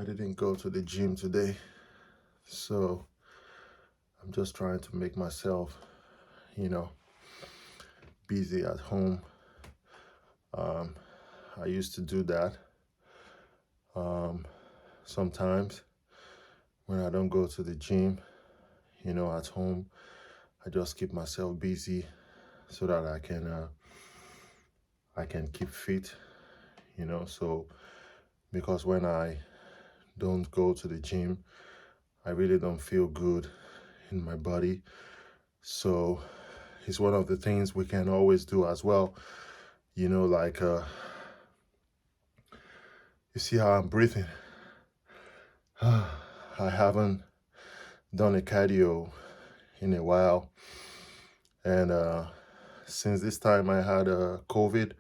I didn't go to the gym today, so I'm just trying to make myself, you know, busy at home. Um, I used to do that um, sometimes when I don't go to the gym, at home. I just keep myself busy so that I can keep fit, So because when I don't go to the gym, I really don't feel good in my body. So it's one of the things we can always do as well. Like you see how I'm breathing. I haven't done a cardio in a while, and since this time I had COVID,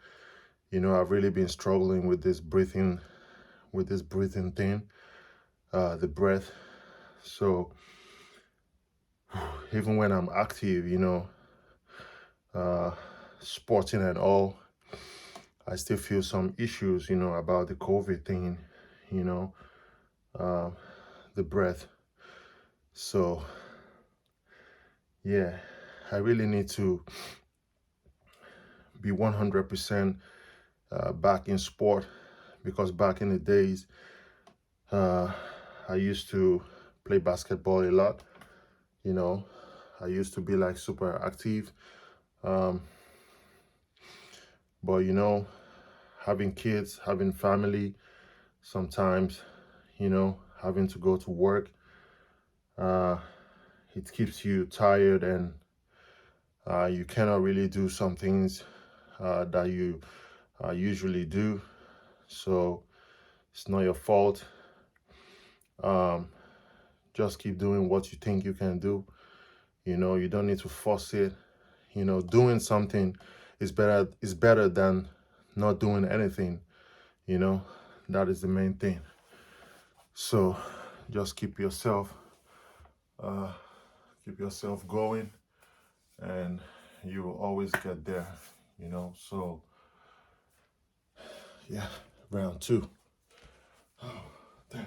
I've really been struggling with this breathing thing, the breath. So even when I'm active, uh, sporting and all, I still feel some issues, about the COVID thing, you know, uh, the breath. So yeah, I really need to be 100% back in sport, because back in the days, uh, I used to play basketball a lot. You know, I used to be like super active. Um, but having kids, having family, sometimes, having to go to work, uh, it keeps you tired, and you cannot really do some things that you usually do. So it's not your fault. Um, just keep doing what you think you can do. You don't need to force it. Doing something is better than not doing anything. You know, that is the main thing. So just uh, keep yourself going, and you will always get there. So yeah, round two. Oh, damn.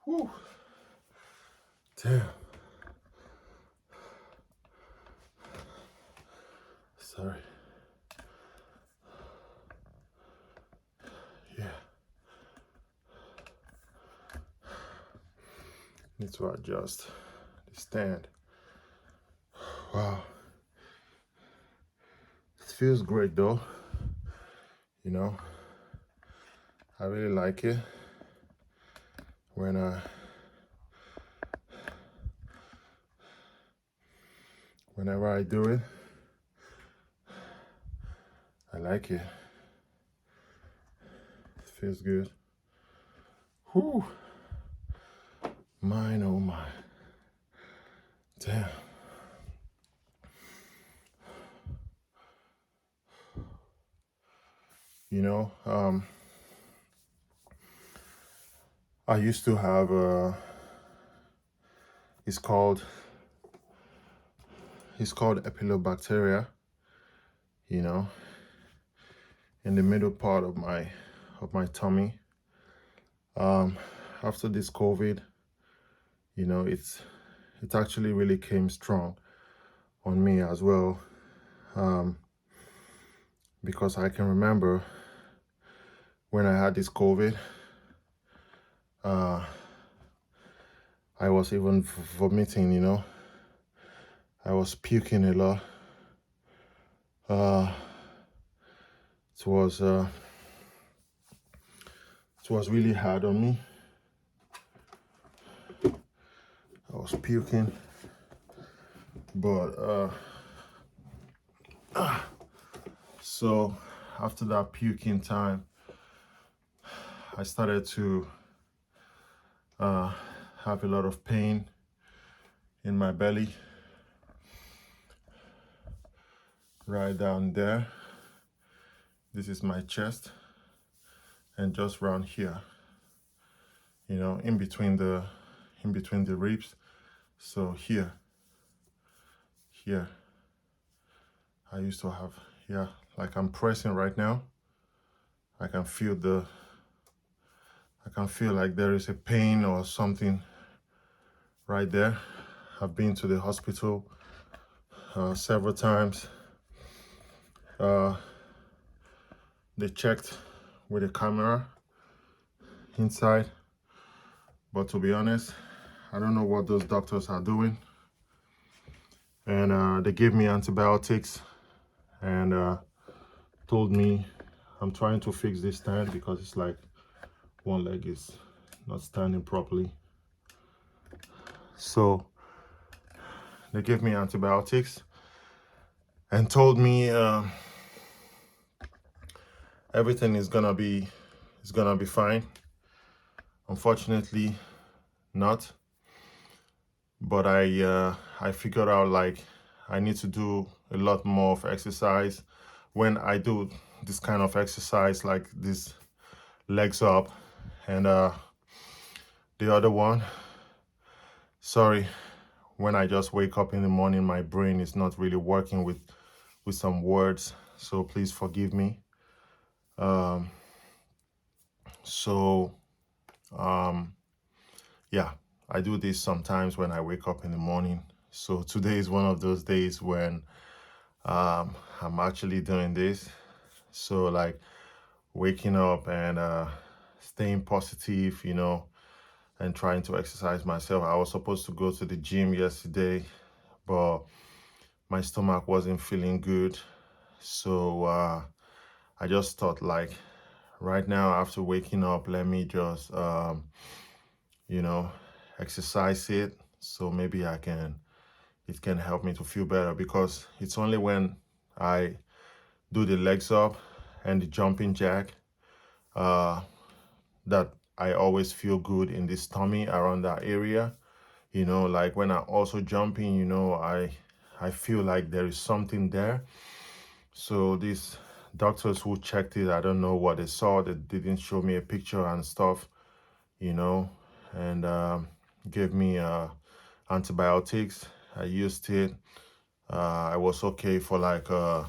Whew. Damn. Sorry. Yeah. Need to adjust the stand. Wow. It feels great though. You know, I really like it when whenever I do it. I like it. It feels good. Whew. Mine, oh my. Damn. You know, I used to have it's called Epilobacteria. you know, in the middle part of my tummy. Um, after this COVID, you know, it actually really came strong on me as well, because I can remember when I had this COVID, uh, I was even vomiting, you know. I was puking a lot. Uh, it was uh, it was really hard on me. I was puking, but so after that puking time, I started to have a lot of pain in my belly, right down there. This is my chest, and just around here, you know, in between the ribs. So here, I used to have, yeah, like I'm pressing right now. I can feel like there is a pain or something right there. I've been to the hospital several times. They checked with a camera inside, but to be honest, I don't know what those doctors are doing. And they gave me antibiotics and told me I'm trying to fix this stand because it's like one leg is not standing properly. So they gave me antibiotics and told me everything is gonna be fine. Unfortunately, not. But I figured out like I need to do a lot more of exercise. When I do this kind of exercise, like this legs up and the other one, sorry, when I just wake up in the morning, my brain is not really working with some words, so please forgive me. Um, so yeah, I do this sometimes when I wake up in the morning. So today is one of those days when I'm actually doing this. So like waking up and staying positive, you know, and trying to exercise myself. I was supposed to go to the gym yesterday, but my stomach wasn't feeling good. So I just thought like right now after waking up, let me just, you know, exercise it. So maybe it can help me to feel better, because it's only when I do the legs up and the jumping jack that I always feel good in the tummy around that area. You know, like when I'm also jumping, you know, I feel like there is something there. So these doctors who checked it, I don't know what they saw. They didn't show me a picture and stuff, you know, and gave me antibiotics. I used it. I was okay for like a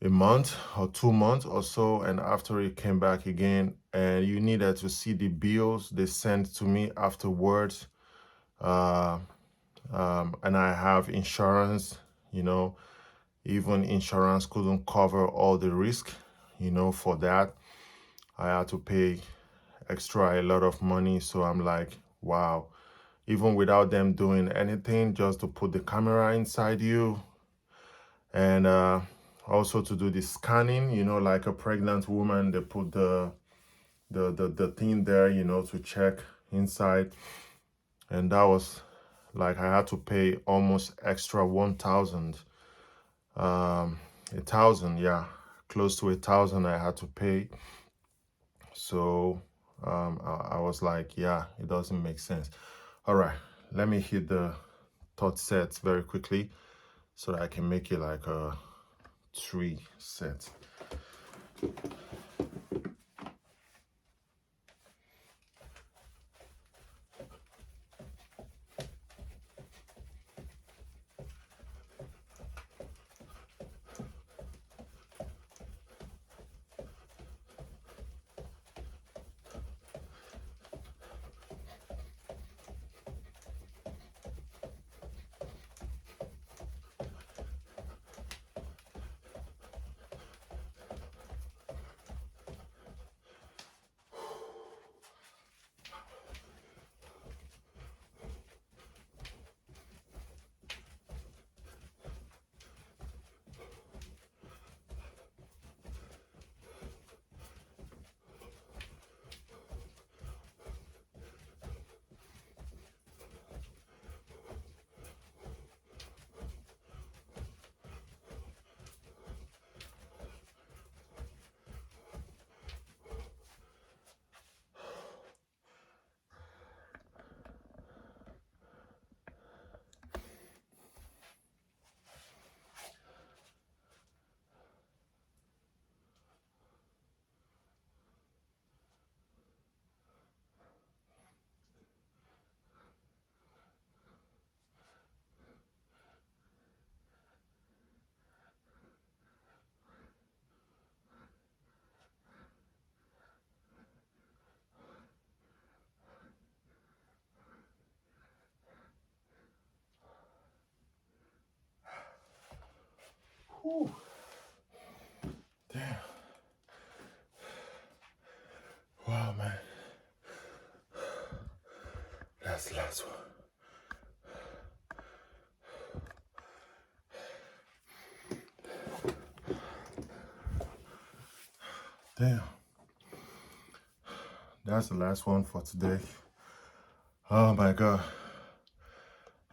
month or 2 months or so, and after it came back again, and you needed to see the bills they sent to me afterwards. Uh, and I have insurance, you know, even insurance couldn't cover all the risk, you know, for that. I had to pay extra a lot of money. So I'm like, wow, even without them doing anything, just to put the camera inside you and also to do the scanning, you know, like a pregnant woman, they put the thing there, you know, to check inside. And that was like I had to pay almost extra 1,000, 1,000, yeah, close to 1,000 I had to pay. So I was like, yeah, it doesn't make sense. All right, let me hit the third sets very quickly so that I can make it like a 3 sets. Whew. Damn. Wow, man. That's the last one. Damn. That's the last one for today. Oh my God.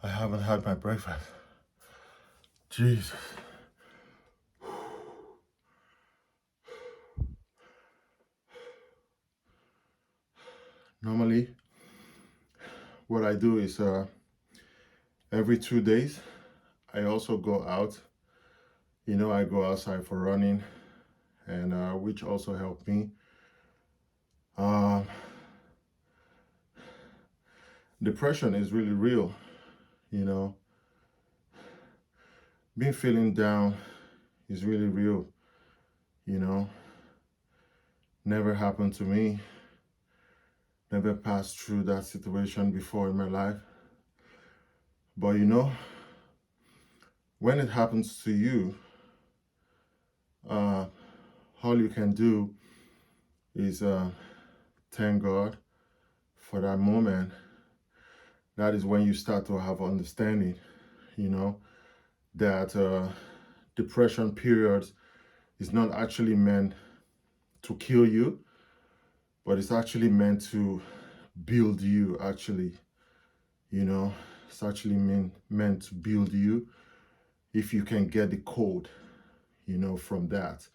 I haven't had my breakfast. Jesus. Normally, what I do is every 2 days, I also go out. You know, I go outside for running, and which also helped me. Depression is really real, you know. Being feeling down is really real, you know. Never happened to me. Never passed through that situation before in my life. But you know, when it happens to you, all you can do is thank God for that moment. That is when you start to have understanding, you know, that depression periods is not actually meant to kill you, but it's actually meant to build you, actually, you know. It's actually meant to build you if you can get the code, you know, from that.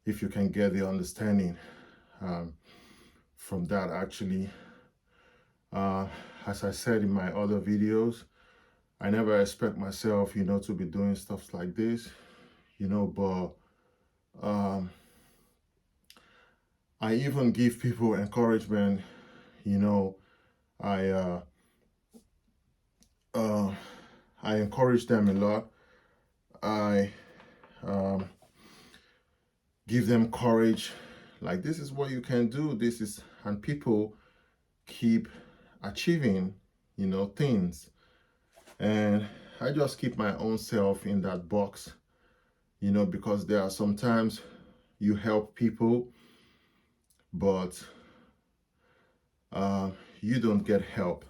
If you can get the understanding from that, actually. As I said in my other videos, I never expect myself, you know, to be doing stuff like this, you know, but I even give people encouragement, you know. I encourage them a lot. I give them courage, like, this is what you can do, this is, and people keep achieving, you know, things. And I just keep my own self in that box, you know, because there are sometimes you help people, but you don't get help,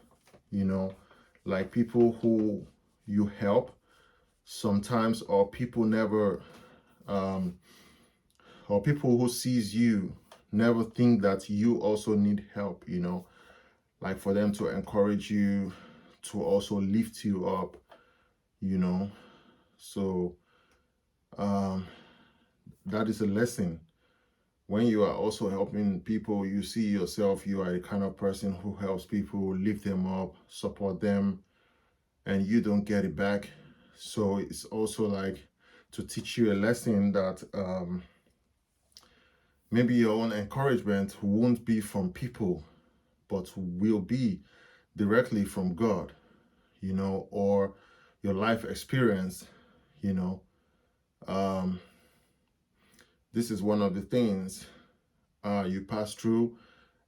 you know, like people who you help sometimes, or people never, or people who sees you never think that you also need help, you know, like for them to encourage you, to also lift you up, you know. So that is a lesson. When you are also helping people, you see yourself, you are the kind of person who helps people, lift them up, support them, and you don't get it back. So it's also like to teach you a lesson that maybe your own encouragement won't be from people, but will be directly from God, you know, or your life experience, you know. This is one of the things you pass through,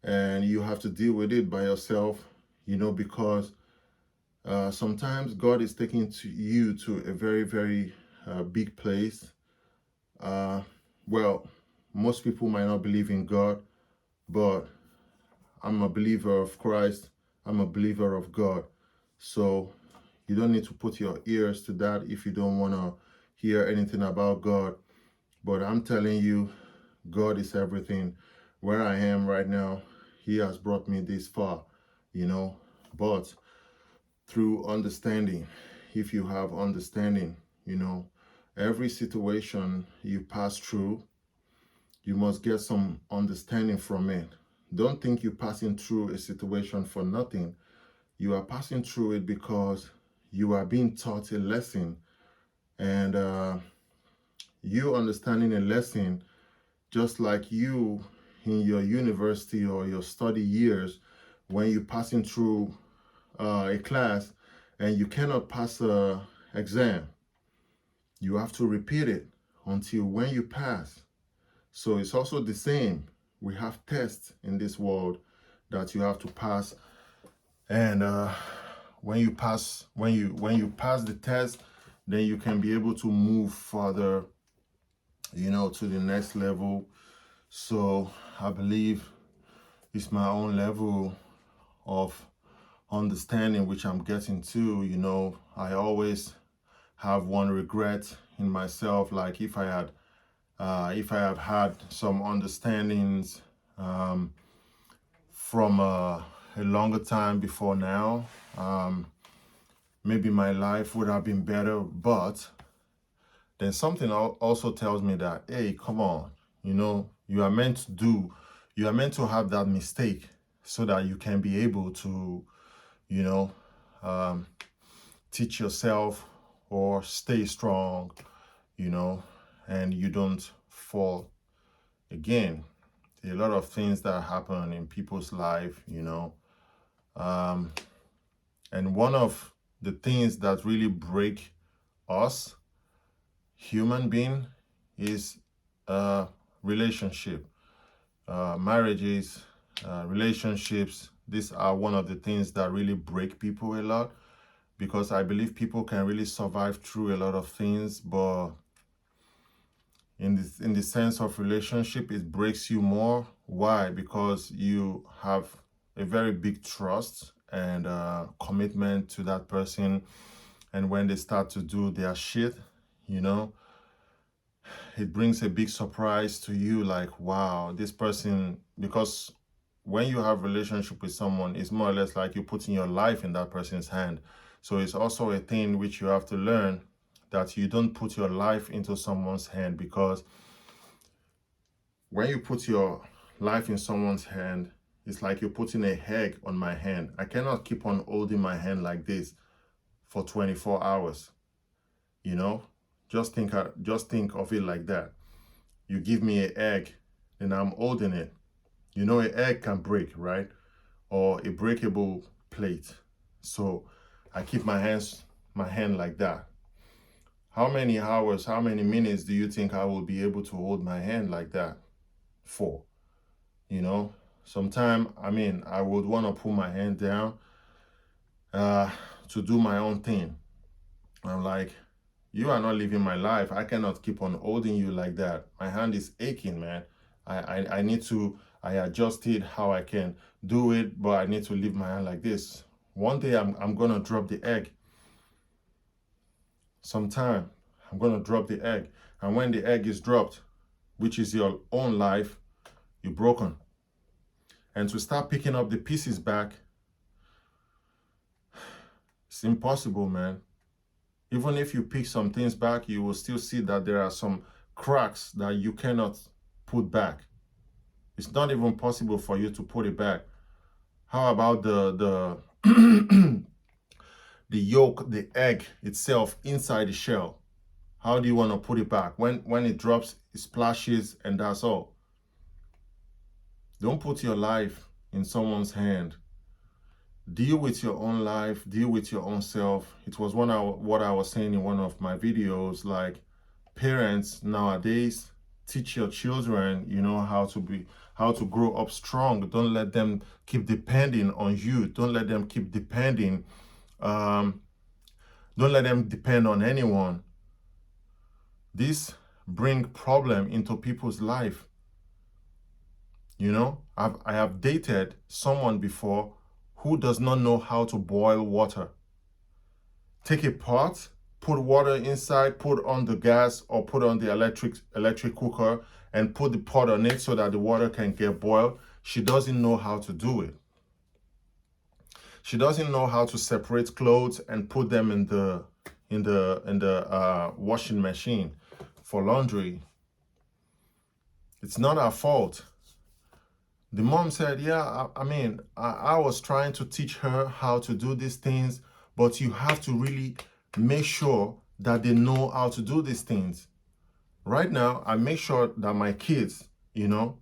and you have to deal with it by yourself, you know, because sometimes God is taking you to a very, very big place. Well, most people might not believe in God, but I'm a believer of Christ. I'm a believer of God. So you don't need to put your ears to that if you don't want to hear anything about God. But I'm telling you, God is everything. Where I am right now, He has brought me this far, you know. But through understanding, if you have understanding, you know, every situation you pass through, you must get some understanding from it. Don't think you're passing through a situation for nothing. You are passing through it because you are being taught a lesson, and you understanding a lesson, just like you in your university or your study years, when you're passing through a class and you cannot pass a exam, you have to repeat it until when you pass. So it's also the same. We have tests in this world that you have to pass, and when you pass the test, then you can be able to move further, you know, to the next level. So I believe it's my own level of understanding which I'm getting to. You know, I always have one regret in myself, like if I have had some understandings from a longer time before now, maybe my life would have been better. But then something also tells me that, hey, come on, you know, you are meant to have that mistake so that you can be able to, you know, teach yourself or stay strong, you know, and you don't fall again. There are a lot of things that happen in people's life, you know, and one of the things that really break us human being is relationship, marriages, relationships. These are one of the things that really break people a lot, because I believe people can really survive through a lot of things, but in the sense of relationship, it breaks you more. Why? Because you have a very big trust and commitment to that person, and when they start to do their shit, you know, it brings a big surprise to you, like, wow, this person. Because when you have a relationship with someone, it's more or less like you're putting your life in that person's hand. So it's also a thing which you have to learn, that you don't put your life into someone's hand, because when you put your life in someone's hand, it's like you're putting a egg on my hand. I cannot keep on holding my hand like this for 24 hours. You know, just think of it like that. You give me an egg and I'm holding it. You know, an egg can break, right? Or a breakable plate. So I keep my hand like that. How many hours, how many minutes do you think I will be able to hold my hand like that for? You know, sometime, I mean, I would want to put my hand down to do my own thing. I'm like, you are not living my life. I cannot keep on holding you like that. My hand is aching, man. I need to, I adjust it how I can do it, but I need to leave my hand like this. One day I'm gonna drop the egg. Sometime I'm gonna drop the egg. And when the egg is dropped, which is your own life, you're broken. And to start picking up the pieces back, it's impossible, man. Even if you pick some things back, you will still see that there are some cracks that you cannot put back. It's not even possible for you to put it back. How about the the yolk, the egg itself inside the shell? How do you want to put it back? When it drops, it splashes, and that's all. Don't put your life in someone's hand. Deal with your own life, deal with your own self. It was what I was saying in one of my videos, like, parents nowadays, teach your children, you know, how to grow up strong. Don't let them keep depending on you. Don't let them keep depending. Don't let them depend on anyone. This bring problem into people's life. You know, I have dated someone before who does not know how to boil water. Take a pot, put water inside, put on the gas or put on the electric cooker, and put the pot on it so that the water can get boiled. She doesn't know how to do it. She doesn't know how to separate clothes and put them in the washing machine for laundry. It's not her fault. The mom said, yeah, I was trying to teach her how to do these things, but you have to really make sure that they know how to do these things. Right now, I make sure that my kids, you know,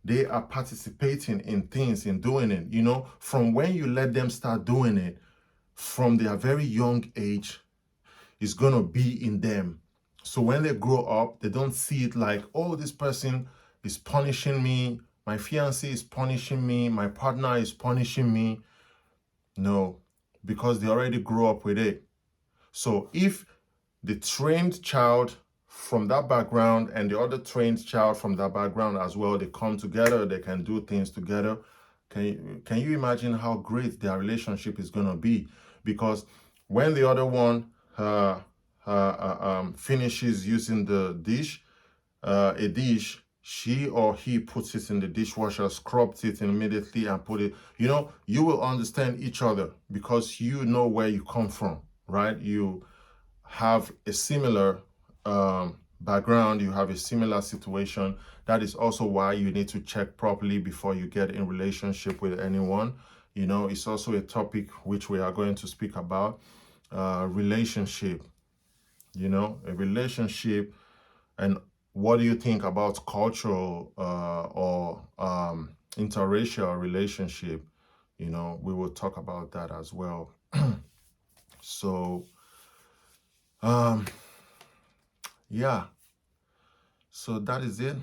they are participating in things, in doing it, you know, from when you let them start doing it, from their very young age, it's going to be in them. So when they grow up, they don't see it like, oh, this person is punishing me, my fiance is punishing me, my partner is punishing me. No, because they already grew up with it. So if the trained child from that background and the other trained child from that background as well, they come together, they can do things together. Can you imagine how great their relationship is going to be? Because when the other one finishes using the dish, a dish, she or he puts it in the dishwasher, scrubs it immediately and put it, you will understand each other because you know where you come from, right? You have a similar background, you have a similar situation. That is also why you need to check properly before you get in relationship with anyone. It's also a topic which we are going to speak about, relationship, a relationship. And what do you think about cultural or interracial relationship? We will talk about that as well. So yeah, so that is it.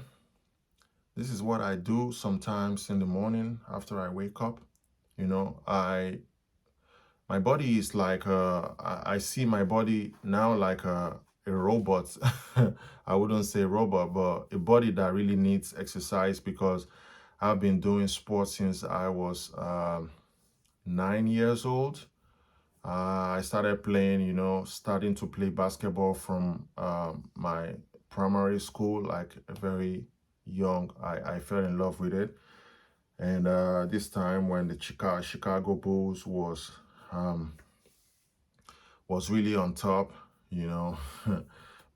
This is what I do sometimes in the morning after I wake up. My body is like I see my body now like a robot. I wouldn't say robot, but a body that really needs exercise because I've been doing sports since I was 9 years old. I started playing, starting to play basketball from my primary school, like very young. I fell in love with it. And this time when the Chicago Bulls was really on top, you know,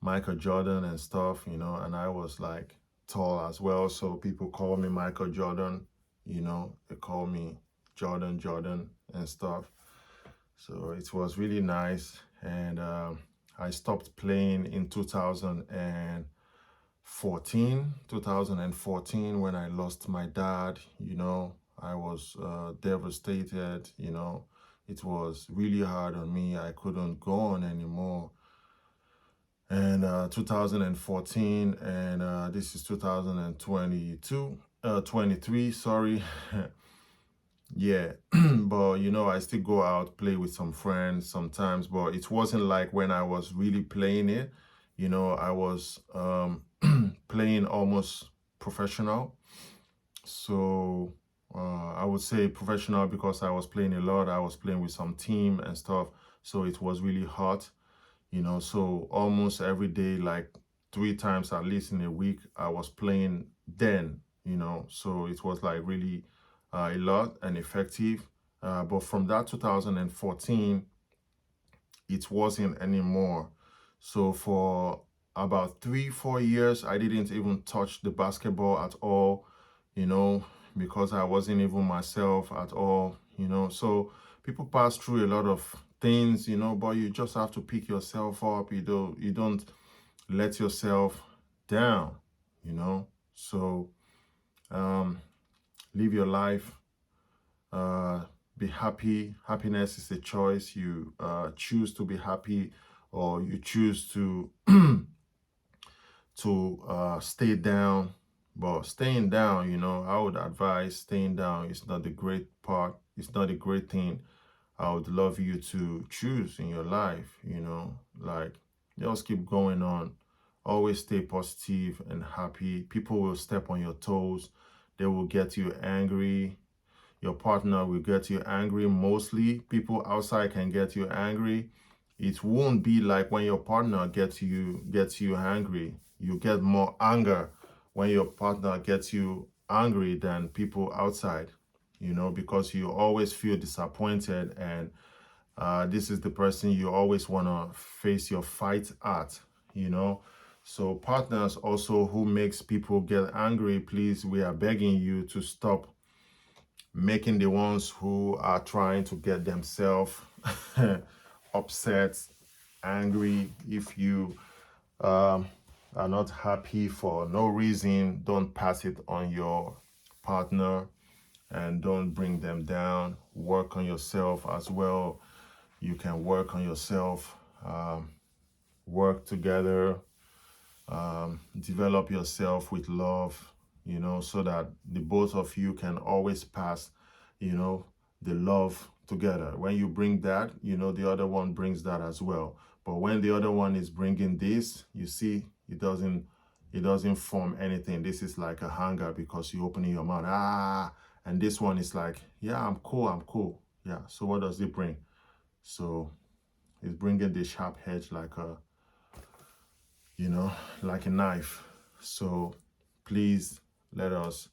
Michael Jordan and stuff, and I was like tall as well. So people call me Michael Jordan, they call me Jordan and stuff. So it was really nice. And I stopped playing in 2014 when I lost my dad. I was devastated. It was really hard on me. I couldn't go on anymore. And 2014, and this is 2022, 23, sorry. Yeah, but I still go out, play with some friends sometimes, but it wasn't like when I was really playing it. I was playing almost professional. So I would say professional because I was playing a lot. I was playing with some team and stuff. So it was really hot, so almost every day, like 3 times at least in a week, I was playing then, so it was like really a lot and effective. But from that 2014, it wasn't anymore. So for about 3-4 years, I didn't even touch the basketball at all, because I wasn't even myself at all, So people pass through a lot of things, but you just have to pick yourself up. You don't let yourself down, So live your life. Be happy. Happiness is a choice. You choose to be happy, or you choose to stay down. But staying down, I would advise staying down. It's not the great part. It's not a great thing. I would love you to choose in your life, like just keep going on. Always stay positive and happy. People will step on your toes. They will get you angry. Your partner will get you angry. Mostly people outside can get you angry. It won't be like when your partner gets you angry. You get more anger when your partner gets you angry than people outside, because you always feel disappointed, and this is the person you always want to face your fight at, So partners also who makes people get angry, please, we are begging you to stop making the ones who are trying to get themselves upset, angry. If you are not happy for no reason, don't pass it on your partner and don't bring them down. Work on yourself as well. You can work on yourself, work together, develop yourself with love, so that the both of you can always pass, the love together. When you bring that, you know, the other one brings that as well. But when the other one is bringing this, you see, it doesn't form anything. This is like a hanger because you opening your mouth, and this one is like, yeah, I'm cool. Yeah. So what does it bring? So it's bringing the sharp edge like a, you know, like a knife. So please let us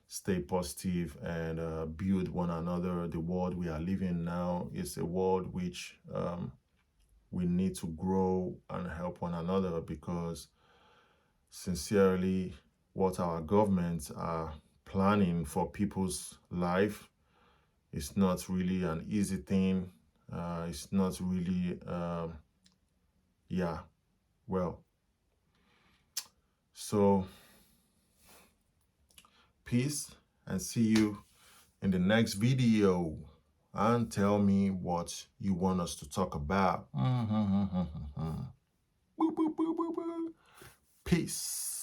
stay positive and build one another. The world we are living now is a world which we need to grow and help one another, because sincerely, what our governments are planning for people's life is not really an easy thing. It's not really, yeah, well. So, peace, and see you in the next video. And tell me what you want us to talk about. Peace.